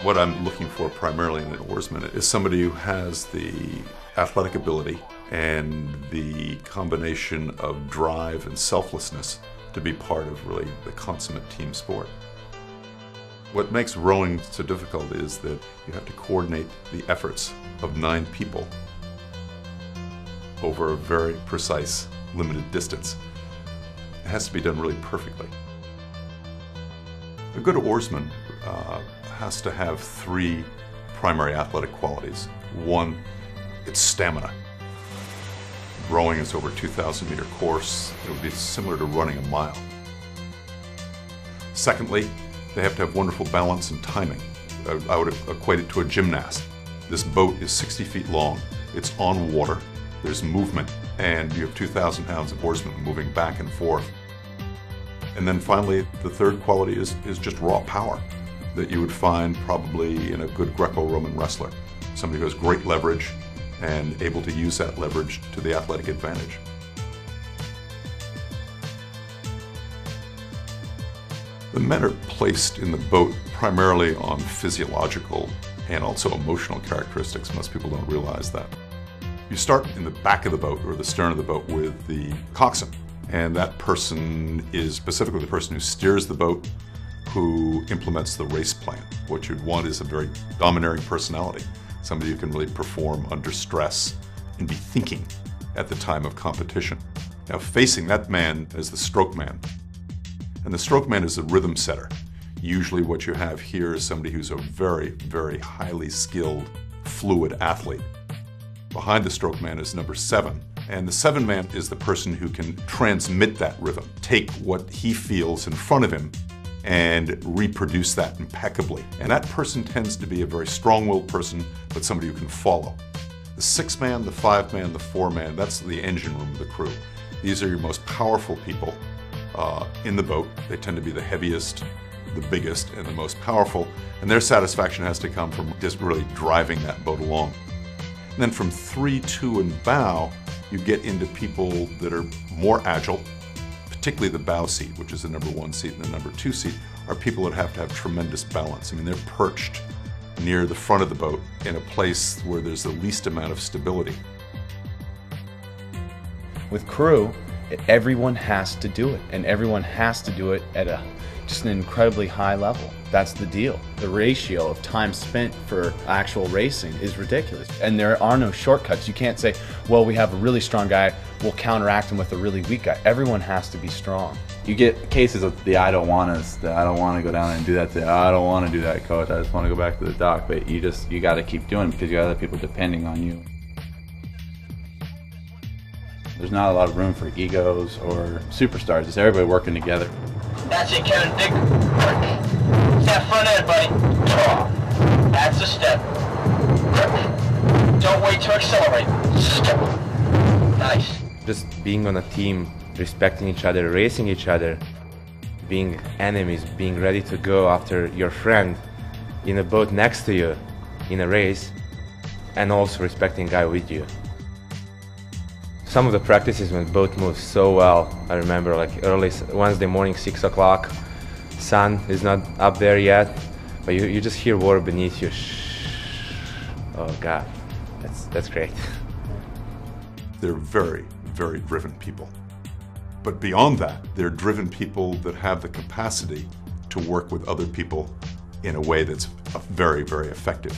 What I'm looking for primarily in an oarsman is somebody who has the athletic ability and the combination of drive and selflessness to be part of really the consummate team sport. What makes rowing so difficult is that you have to coordinate the efforts of 9 people over a very precise, limited distance. It has to be done really perfectly. A good oarsman has to have 3 primary athletic qualities. One, it's stamina. Rowing is over a 2,000-meter course. It would be similar to running a mile. Secondly, they have to have wonderful balance and timing. I would equate it to a gymnast. This boat is 60 feet long. It's on water. There's movement, and you have 2,000 pounds of oarsmen moving back and forth. And then finally, the third quality is just raw power that you would find probably in a good Greco-Roman wrestler. Somebody who has great leverage and able to use that leverage to the athletic advantage. The men are placed in the boat primarily on physiological and also emotional characteristics. Most people don't realize that. You start in the back of the boat, or the stern of the boat, with the coxswain. And that person is specifically the person who steers the boat, who implements the race plan. What you'd want is a very domineering personality, somebody who can really perform under stress and be thinking at the time of competition. Now, facing that man is the stroke man. And the stroke man is a rhythm setter. Usually what you have here is somebody who's a very, very highly skilled, fluid athlete. Behind the stroke man is number 7. And the 7 man is the person who can transmit that rhythm, take what he feels in front of him and reproduce that impeccably. And that person tends to be a very strong-willed person, but somebody who can follow. The 6 man, the 5 man, the 4 man, that's the engine room of the crew. These are your most powerful people in the boat. They tend to be the heaviest, the biggest, and the most powerful. And their satisfaction has to come from just really driving that boat along. And then from 3, 2, and bow, you get into people that are more agile, particularly the bow seat, which is the number 1 seat, and the number 2 seat, are people that have to have tremendous balance. I mean, they're perched near the front of the boat in a place where there's the least amount of stability. With crew, everyone has to do it, and everyone has to do it at just an incredibly high level. That's the deal. The ratio of time spent for actual racing is ridiculous. And there are no shortcuts. You can't say, well, we have a really strong guy, we'll counteract him with a really weak guy. Everyone has to be strong. You get cases of the I don't want us, the I don't want to go down and do that, I don't want to do that, coach, I just want to go back to the dock. But you got to keep doing it because you got other people depending on you. There's not a lot of room for egos or superstars. It's everybody working together. That's it, Kevin. Big step front end, buddy. That's a step. Don't wait to accelerate. Step. Nice. Just being on a team, respecting each other, racing each other, being enemies, being ready to go after your friend in a boat next to you in a race, and also respecting the guy with you. Some of the practices when the boat moves so well, I remember like early Wednesday morning, 6 o'clock, sun is not up there yet, but you just hear water beneath you. Shh. Oh God, that's great. They're very, very driven people. But beyond that, they're driven people that have the capacity to work with other people in a way that's very, very effective.